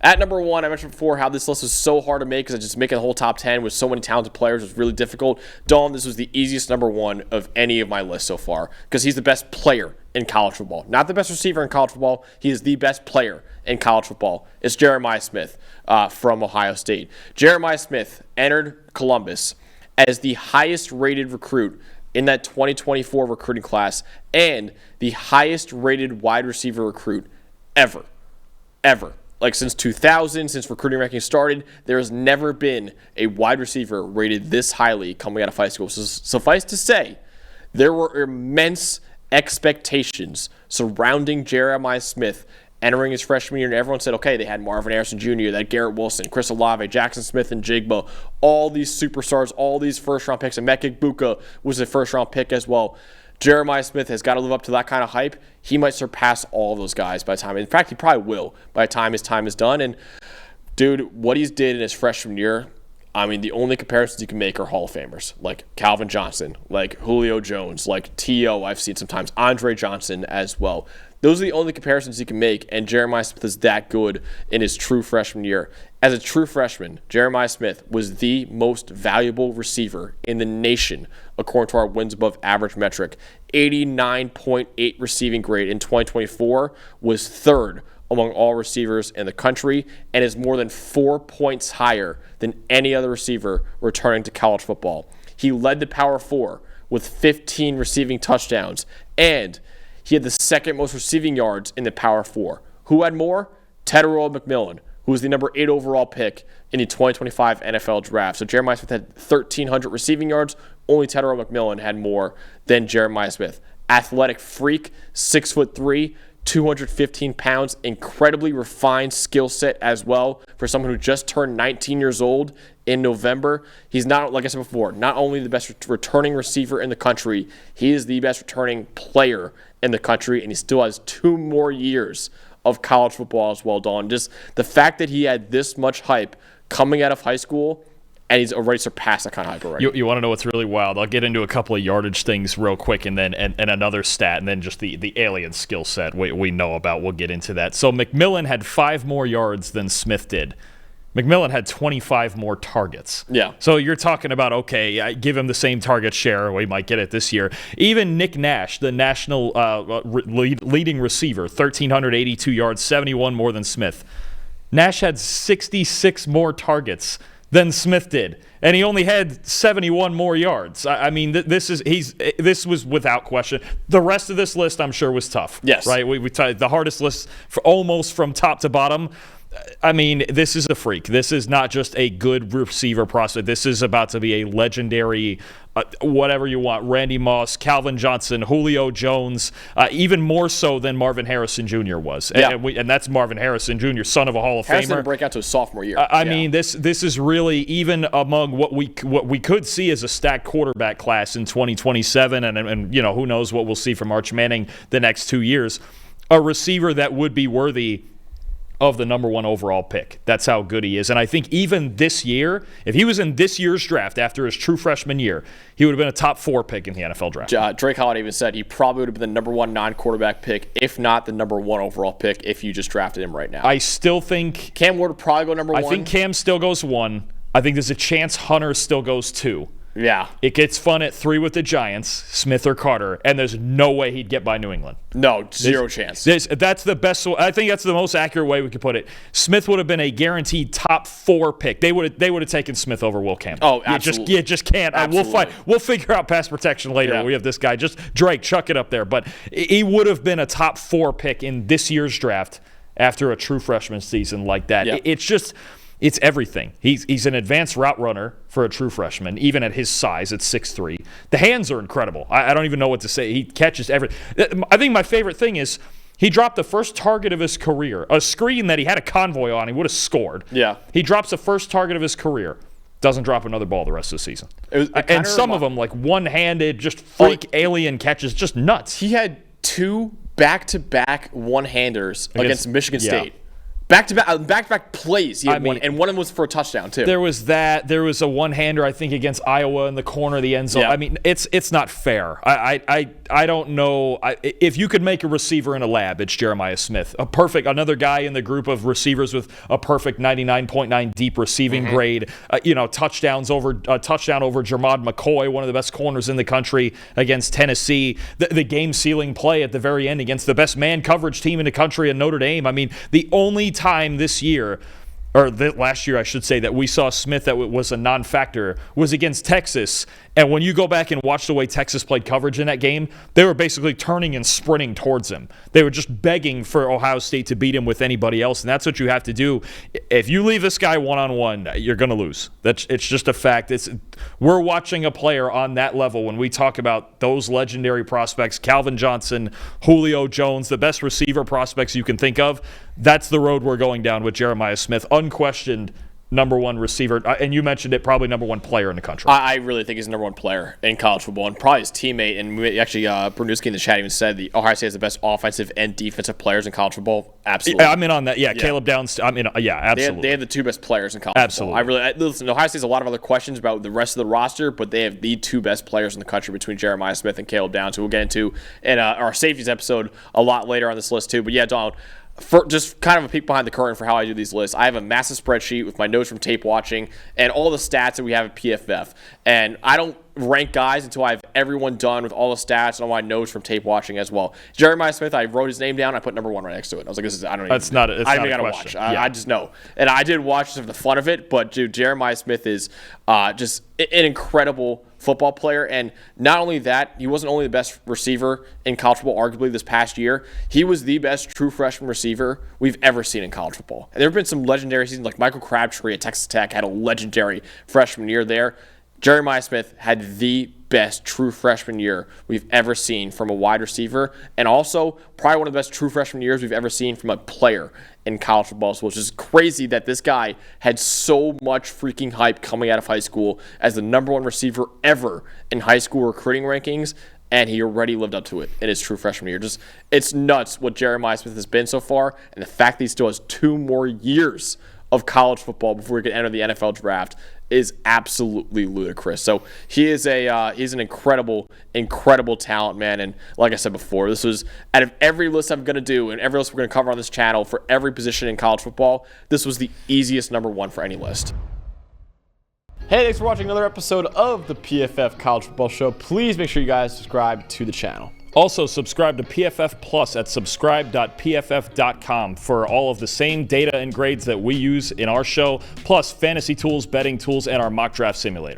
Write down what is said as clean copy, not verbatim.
At number 1, I mentioned before how this list was so hard to make because just making the whole top 10 with so many talented players was really difficult. Dalton, this was the easiest number 1 of any of my lists so far because he's the best player in college football. Not the best receiver in college football. He is the best player in college football. It's Jeremiah Smith from Ohio State. Jeremiah Smith entered Columbus as the highest rated recruit in that 2024 recruiting class and the highest rated wide receiver recruit ever. Like since 2000, since recruiting rankings started, there has never been a wide receiver rated this highly coming out of high school. So suffice to say, there were immense expectations surrounding Jeremiah Smith entering his freshman year, and everyone said, okay, they had Marvin Harrison Jr., they had Garrett Wilson, Chris Olave, Jackson Smith, and Jigba, all these superstars, all these first-round picks, and Emeka Egbuka was a first-round pick as well. Jeremiah Smith has got to live up to that kind of hype. He might surpass all of those guys by the time. In fact, he probably will by the time his time is done. And, dude, what he's did in his freshman year, I mean, the only comparisons you can make are Hall of Famers, like Calvin Johnson, like Julio Jones, like T.O. I've seen sometimes, Andre Johnson as well. Those are the only comparisons you can make, and Jeremiah Smith is that good in his true freshman year. As a true freshman, Jeremiah Smith was the most valuable receiver in the nation, according to our wins above average metric. 89.8 receiving grade in 2024 was third among all receivers in the country and is more than 4 points higher than any other receiver returning to college football. He led the Power 4 with 15 receiving touchdowns, and he had the second most receiving yards in the Power 4. Who had more? Tedderell McMillan, who was the number 8 overall pick in the 2025 NFL Draft. So Jeremiah Smith had 1,300 receiving yards. Only Tedderell McMillan had more than Jeremiah Smith. Athletic freak, 6'3", 215 pounds, incredibly refined skill set as well for someone who just turned 19 years old in November. He's not, like I said before, not only the best returning receiver in the country, he is the best returning player in the country, and he still has 2 more years of college football as well, Dawn. Just the fact that he had this much hype coming out of high school, and he's already surpassed that kind of hype already. You want to know what's really wild? I'll get into a couple of yardage things real quick, and then and another stat, and then just the alien skill set we know about. We'll get into that. So McMillan had 5 more yards than Smith did. McMillan had 25 more targets. Yeah. So you're talking about, okay, I give him the same target share. We might get it this year. Even Nick Nash, the national leading receiver, 1,382 yards, 71 more than Smith. Nash had 66 more targets than Smith did, and he only had 71 more yards. I mean, this was without question. The rest of this list, I'm sure, was tough. Yes. Right? We the hardest list for almost from top to bottom. I mean, this is a freak. This is not just a good receiver prospect. This is about to be a legendary, whatever you want, Randy Moss, Calvin Johnson, Julio Jones, even more so than Marvin Harrison Jr. was. Yeah. And that's Marvin Harrison Jr., son of a Hall of Harrison Famer. didn't break out to his sophomore year. I mean, this is really, even among what we could see as a stacked quarterback class in 2027, and you know, who knows what we'll see from Arch Manning the next 2 years, a receiver that would be worthy of the number 1 overall pick. That's how good he is. And I think even this year, if he was in this year's draft after his true freshman year, he would have been a top 4 pick in the NFL draft. Drake Holiday even said he probably would have been the number 1 non-quarterback pick, if not the number 1 overall pick, if you just drafted him right now. I still think Cam Ward would probably go number 1. I think Cam still goes 1. I think there's a chance Hunter still goes 2. Yeah. It gets fun at 3 with the Giants, Smith or Carter, and there's no way he'd get by New England. No, zero chance. That's the best. I think that's the most accurate way we could put it. Smith would have been a guaranteed top 4 pick. They would have taken Smith over Will Campbell. Oh, absolutely. You just can't. We'll figure out pass protection later. Yeah. We have this guy. Just Drake, chuck it up there. But he would have been a top 4 pick in this year's draft after a true freshman season like that. Yeah. It's everything. He's an advanced route runner for a true freshman, even at his size at 6'3". The hands are incredible. I don't even know what to say. He catches everything. I think my favorite thing is he dropped the first target of his career, a screen that he had a convoy on. He would have scored. Yeah. He drops the first target of his career. Doesn't drop another ball the rest of the season. And some of them, like one-handed, just freak alien catches, just nuts. He had 2 back-to-back one-handers against Michigan State. Back-to-back plays. He had one, and one of them was for a touchdown too. There was that. There was a one-hander, I think, against Iowa in the corner of the end zone. Yeah. I mean, it's not fair. I don't know. If you could make a receiver in a lab, it's Jeremiah Smith. Another guy in the group of receivers with a perfect 99.9 deep receiving grade. Touchdown over Jermod McCoy, one of the best corners in the country against Tennessee. The game-sealing play at the very end against the best man coverage team in the country in Notre Dame. I mean, the only time this year, or last year I should say, that we saw Smith that was a non-factor was against Texas. And when you go back and watch the way Texas played coverage in that game, they were basically turning and sprinting towards him. They were just begging for Ohio State to beat him with anybody else, and that's what you have to do. If you leave this guy one-on-one, you're going to lose. It's just a fact. We're watching a player on that level when we talk about those legendary prospects, Calvin Johnson, Julio Jones, the best receiver prospects you can think of. That's the road we're going down with Jeremiah Smith, unquestioned number one receiver, and you mentioned it, probably number one player in the country. I really think he's the number one player in college football, and probably his teammate. And actually, Brunewski in the chat even said the Ohio State has the best offensive and defensive players in college football. Absolutely, I'm in on that. Yeah, Caleb Downs. I'm in. Yeah, absolutely. They have the two best players in college absolutely. football. Listen. Ohio State has a lot of other questions about the rest of the roster, but they have the two best players in the country between Jeremiah Smith and Caleb Downs, who we'll get into in our safeties episode a lot later on this list too. But yeah, Donald. For just kind of a peek behind the curtain for how I do these lists, I have a massive spreadsheet with my notes from tape watching and all the stats that we have at PFF. And I don't rank guys until I have everyone done with all the stats and all my notes from tape watching as well. Jeremiah Smith, I wrote his name down. I put number one right next to it. I was like, I don't even gotta watch. I just know. And I did watch just for the fun of it. But dude, Jeremiah Smith is just an incredible football player. And not only that, he wasn't only the best receiver in college football, arguably this past year, he was the best true freshman receiver we've ever seen in college football. And there have been some legendary seasons, like Michael Crabtree at Texas Tech had a legendary freshman year there. Jeremiah Smith had the best true freshman year we've ever seen from a wide receiver, and also probably one of the best true freshman years we've ever seen from a player in college football, which is crazy that this guy had so much freaking hype coming out of high school as the number one receiver ever in high school recruiting rankings, and he already lived up to it in his true freshman year. It's nuts what Jeremiah Smith has been so far, and the fact that he still has 2 more years of college football before he can enter the NFL draft is absolutely ludicrous. So he's an incredible talent, man. And like I said before, this was, out of every list I'm going to do and every list we're going to cover on this channel for every position in college football, this was the easiest number one for any list. Hey, thanks for watching another episode of the PFF College Football Show. Please make sure you guys subscribe to the channel. Also, subscribe to PFF Plus at subscribe.pff.com for all of the same data and grades that we use in our show, plus fantasy tools, betting tools, and our mock draft simulator.